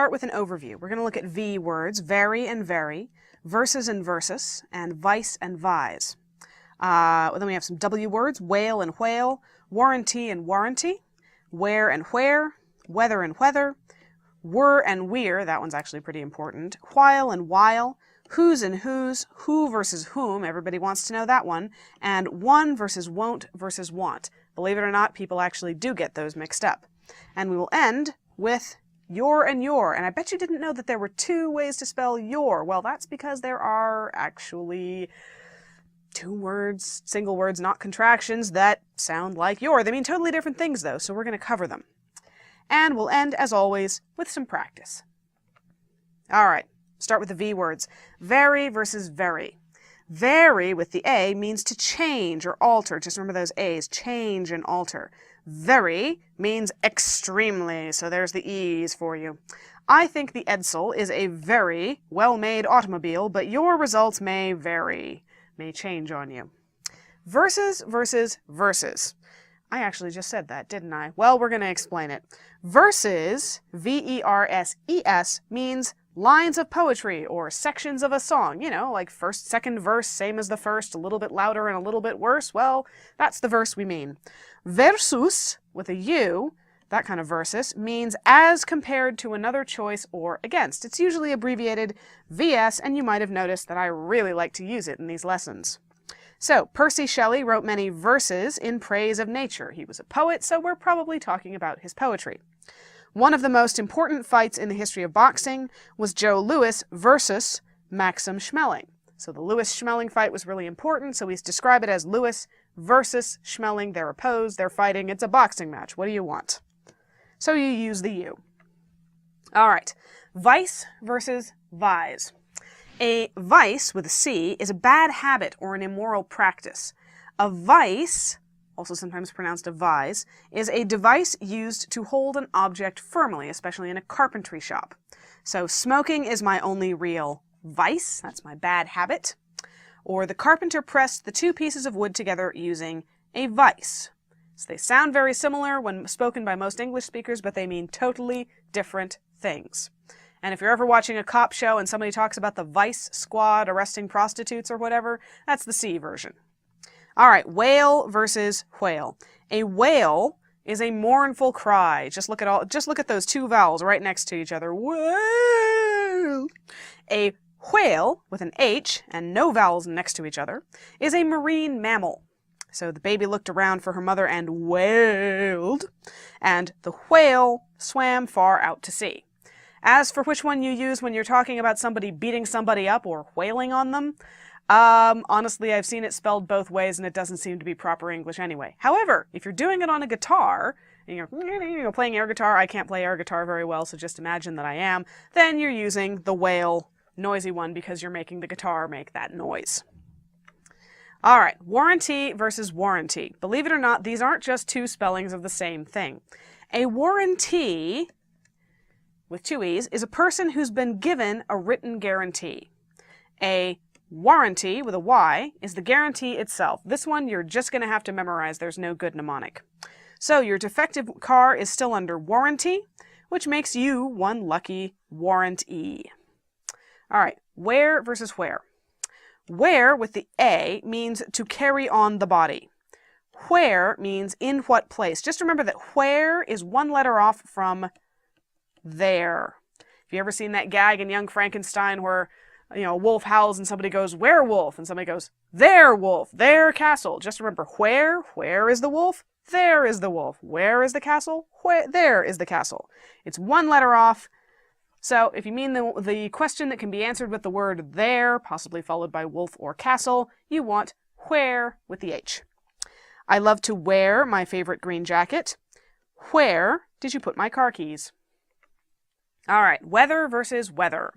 start with an overview. We're going to look at V words, very and very, versus and versus, and vice and vise. Then we have some W words, whale and whale, warranty and warranty, where and where, whether and whether, were and we're, that one's actually pretty important, while and while, whose and whose, who versus whom, everybody wants to know that one, and one versus won't versus want. Believe it or not, people actually do get those mixed up. And we will end with your and your, and I bet you didn't know that there were two ways to spell your. Well, that's because there are actually two words, single words, not contractions, that sound like your. They mean totally different things though, so we're going to cover them. And we'll end, as always, with some practice. All right, start with the V words. Very versus very. Very with the A means to change or alter. Just remember those A's, change and alter. Very means extremely, so there's the E's for you. I think the Edsel is a very well-made automobile, but your results may vary, may change on you. Versus versus versus. I actually just said that, didn't I? Well, we're going to explain it. Verses, V-E-R-S-E-S, means lines of poetry or sections of a song. You know, like first, second verse, same as the first, a little bit louder and a little bit worse. Well, that's the verse we mean. Versus, with a U, that kind of versus, means as compared to another choice or against. It's usually abbreviated VS, and you might have noticed that I really like to use it in these lessons. So, Percy Shelley wrote many verses in praise of nature. He was a poet, so we're probably talking about his poetry. One of the most important fights in the history of boxing was Joe Louis versus Maxim Schmeling. So the Louis-Schmeling fight was really important, so we describe it as Louis versus Schmeling. They're opposed, they're fighting, it's a boxing match. What do you want? So you use the U. All right, vice versus vise. A vice, with a C, is a bad habit or an immoral practice. A vice, also sometimes pronounced a vise, is a device used to hold an object firmly, especially in a carpentry shop. So smoking is my only real vice, that's my bad habit. Or the carpenter pressed the two pieces of wood together using a vice. So they sound very similar when spoken by most English speakers, but they mean totally different things. And if you're ever watching a cop show and somebody talks about the Vice Squad arresting prostitutes or whatever, that's the C version. All right, whale versus whale. A wail is a mournful cry. Just look at those two vowels right next to each other. Wail. A whale, with an H and no vowels next to each other, is a marine mammal. So the baby looked around for her mother and wailed, and the whale swam far out to sea. As for which one you use when you're talking about somebody beating somebody up or wailing on them, honestly, I've seen it spelled both ways and it doesn't seem to be proper English anyway. However, if you're doing it on a guitar, and you're playing air guitar, I can't play air guitar very well, so just imagine that I am, then you're using the whale, noisy one, because you're making the guitar make that noise. All right, warranty versus warranty. Believe it or not, these aren't just two spellings of the same thing. A warranty, with two E's, is a person who's been given a written guarantee. A warranty, with a Y, is the guarantee itself. This one you're just going to have to memorize. There's no good mnemonic. So your defective car is still under warranty, which makes you one lucky warrantee. All right, where versus where. Where, with the A, means to carry on the body. Where means in what place. Just remember that where is one letter off from there. Have you ever seen that gag in Young Frankenstein where, a wolf howls and somebody goes, werewolf, and somebody goes, there wolf, there castle. Just remember, where is the wolf? There is the wolf. Where is the castle? There is the castle. It's one letter off. So if you mean the question that can be answered with the word there, possibly followed by wolf or castle, you want where with the H. I love to wear my favorite green jacket. Where did you put my car keys? All right, weather versus weather.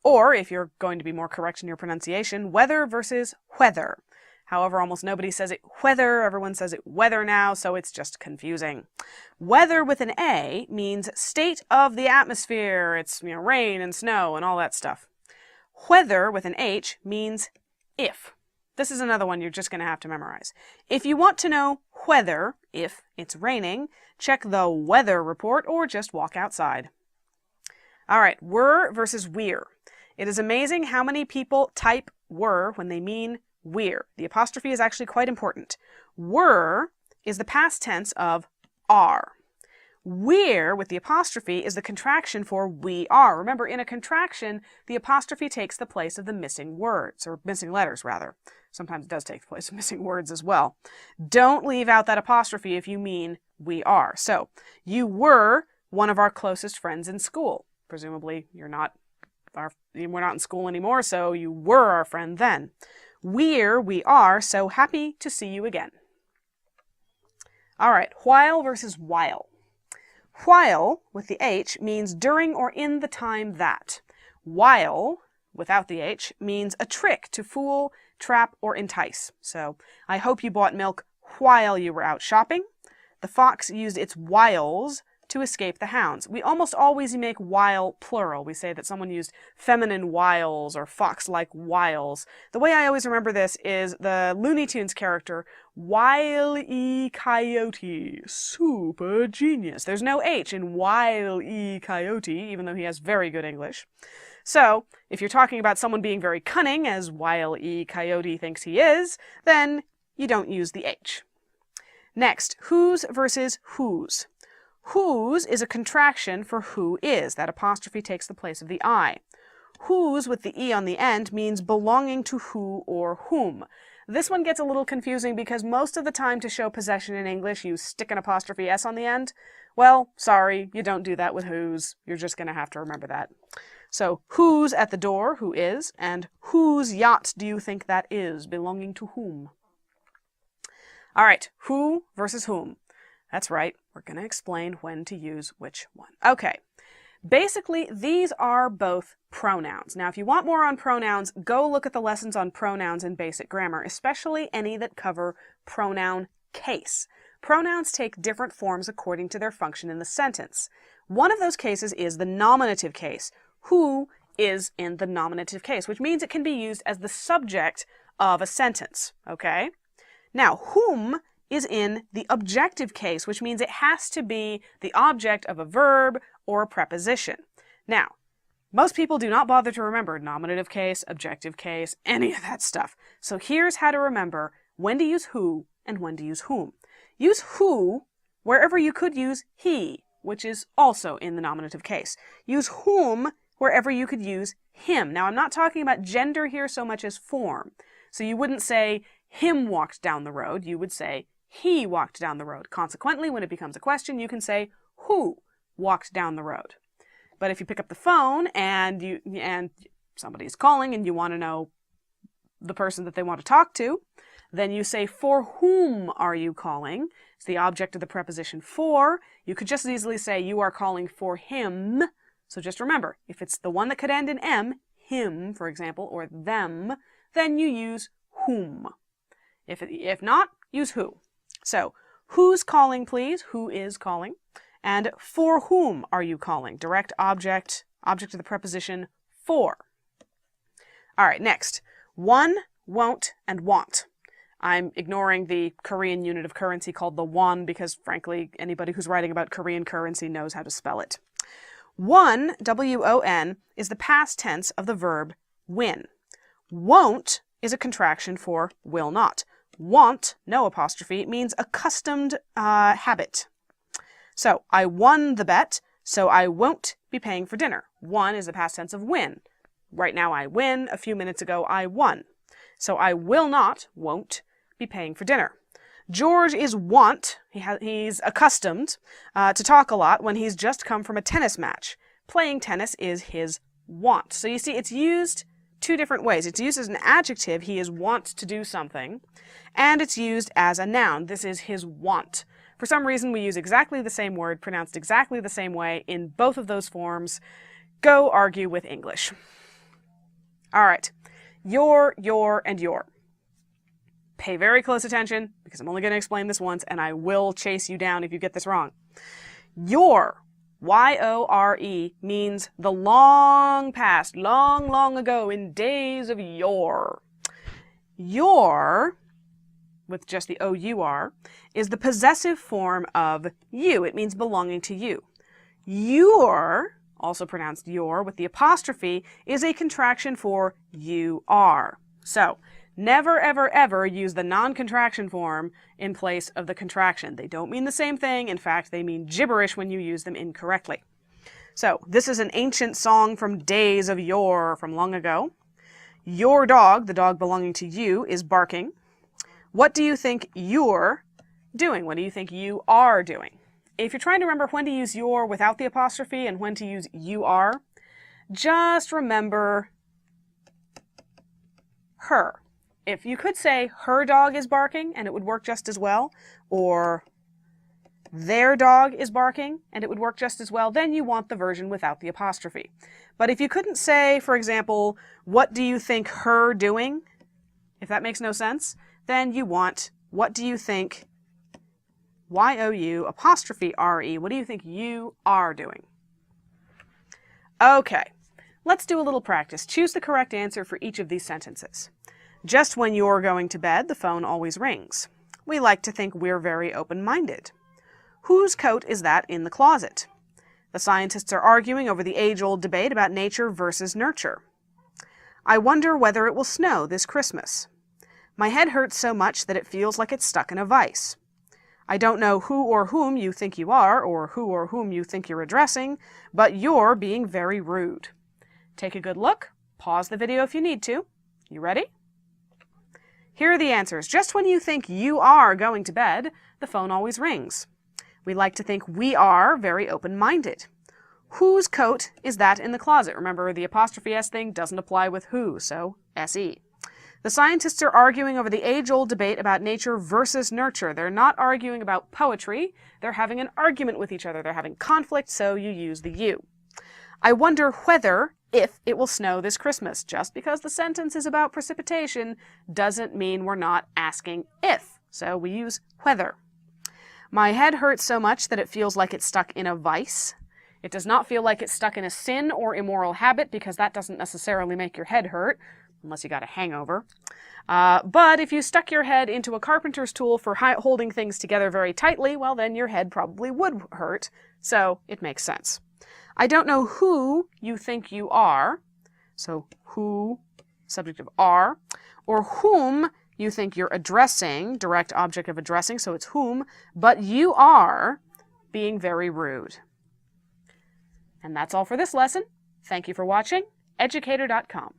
Or, if you're going to be more correct in your pronunciation, weather versus whether. However, almost nobody says it whether, everyone says it weather now, so it's just confusing. Weather with an A means state of the atmosphere. It's, rain and snow and all that stuff. Whether with an H means if. This is another one you're just going to have to memorize. If you want to know whether, if it's raining, check the weather report or just walk outside. All right, were versus we're. It is amazing how many people type were when they mean we're. The apostrophe is actually quite important. Were is the past tense of are. We're, with the apostrophe, is the contraction for we are. Remember, in a contraction, the apostrophe takes the place of the missing words, or missing letters, rather. Sometimes it does take the place of missing words as well. Don't leave out that apostrophe if you mean we are. So, you were one of our closest friends in school. Presumably, we're not in school anymore, so you were our friend then. We are so happy to see you again. All right, while versus while. While, with the H, means during or in the time that. While, without the H, means a trick to fool, trap, or entice. So, I hope you bought milk while you were out shopping. The fox used its wiles to escape the hounds. We almost always make while plural. We say that someone used feminine wiles or fox-like wiles. The way I always remember this is the Looney Tunes character, Wile E. Coyote. Super genius. There's no H in Wile E. Coyote, even though he has very good English. So, if you're talking about someone being very cunning, as Wile E. Coyote thinks he is, then you don't use the H. Next, whose versus whose. Whose is a contraction for who is. That apostrophe takes the place of the I. Whose with the E on the end means belonging to who or whom. This one gets a little confusing because most of the time to show possession in English you stick an apostrophe S on the end. Well, sorry, you don't do that with whose. You're just going to have to remember that. So, who's at the door, who is, and whose yacht do you think that is, belonging to whom? All right, who versus whom. That's right, we're going to explain when to use which one. Okay, basically these are both pronouns. Now if you want more on pronouns, go look at the lessons on pronouns in basic grammar, especially any that cover pronoun case. Pronouns take different forms according to their function in the sentence. One of those cases is the nominative case. Who is in the nominative case, which means it can be used as the subject of a sentence, okay? Now, whom is in the objective case, which means it has to be the object of a verb or a preposition. Now, most people do not bother to remember nominative case, objective case, any of that stuff. So here's how to remember when to use who and when to use whom. Use who wherever you could use he, which is also in the nominative case. Use whom wherever you could use him. Now, I'm not talking about gender here so much as form. So you wouldn't say him walked down the road, you would say he walked down the road. Consequently, when it becomes a question, you can say who walked down the road. But if you pick up the phone and somebody's calling and you want to know the person that they want to talk to, then you say for whom are you calling? It's the object of the preposition for. You could just as easily say you are calling for him. So just remember, if it's the one that could end in M, him, for example, or them, then you use whom. If not, use who. So, who's calling, please? Who is calling? And for whom are you calling? Direct object, object of the preposition for. All right, next. Won, won't, and want. I'm ignoring the Korean unit of currency called the won because, frankly, anybody who's writing about Korean currency knows how to spell it. Won, W-O-N, is the past tense of the verb win. Won't is a contraction for will not. Want, no apostrophe, means accustomed habit. So, I won the bet, so I won't be paying for dinner. Won is the past tense of win. Right now I win, a few minutes ago I won. So I will not, won't, be paying for dinner. George is wont, he's accustomed to talk a lot when he's just come from a tennis match. Playing tennis is his want. So you see, it's used two different ways. It's used as an adjective, he is wont to do something, and it's used as a noun, this is his want. For some reason, we use exactly the same word, pronounced exactly the same way in both of those forms. Go argue with English. All right, your, and your. Pay very close attention, because I'm only going to explain this once, and I will chase you down if you get this wrong. Your, Y-O-R-E, means the long past, long, long ago, in days of yore. Your, with just the O-U-R, is the possessive form of you. It means belonging to you. Your, also pronounced your with the apostrophe, is a contraction for you are. So, never, ever, ever use the non-contraction form in place of the contraction. They don't mean the same thing. In fact, they mean gibberish when you use them incorrectly. So, this is an ancient song from days of yore, from long ago. Your dog, the dog belonging to you, is barking. What do you think you're doing? What do you think you are doing? If you're trying to remember when to use your without the apostrophe and when to use you are, just remember her. If you could say her dog is barking and it would work just as well, or their dog is barking and it would work just as well, then you want the version without the apostrophe. But if you couldn't say, for example, what do you think her doing? If that makes no sense, then you want what do you think Y-O-U apostrophe R-E. What do you think you are doing? Okay, let's do a little practice. Choose the correct answer for each of these sentences. Just when you're going to bed, the phone always rings. We like to think we're very open-minded. Whose coat is that in the closet? The scientists are arguing over the age-old debate about nature versus nurture. I wonder whether it will snow this Christmas. My head hurts so much that it feels like it's stuck in a vise. I don't know who or whom you think you are, or who or whom you think you're addressing, but you're being very rude. Take a good look. Pause the video if you need to. You ready? Here are the answers. Just when you think you are going to bed, the phone always rings. We like to think we are very open-minded. Whose coat is that in the closet? Remember, the apostrophe S thing doesn't apply with who, so S-E. The scientists are arguing over the age-old debate about nature versus nurture. They're not arguing about poetry. They're having an argument with each other. They're having conflict, so you use the you. I wonder whether, if it will snow this Christmas. Just because the sentence is about precipitation doesn't mean we're not asking if. So we use whether. My head hurts so much that it feels like it's stuck in a vice. It does not feel like it's stuck in a sin or immoral habit because that doesn't necessarily make your head hurt, unless you got a hangover. But if you stuck your head into a carpenter's tool for holding things together very tightly, well then your head probably would hurt, so it makes sense. I don't know who you think you are, so who, subject of are, or whom you think you're addressing, direct object of addressing, so it's whom, but you are being very rude. And that's all for this lesson. Thank you for watching. Educator.com.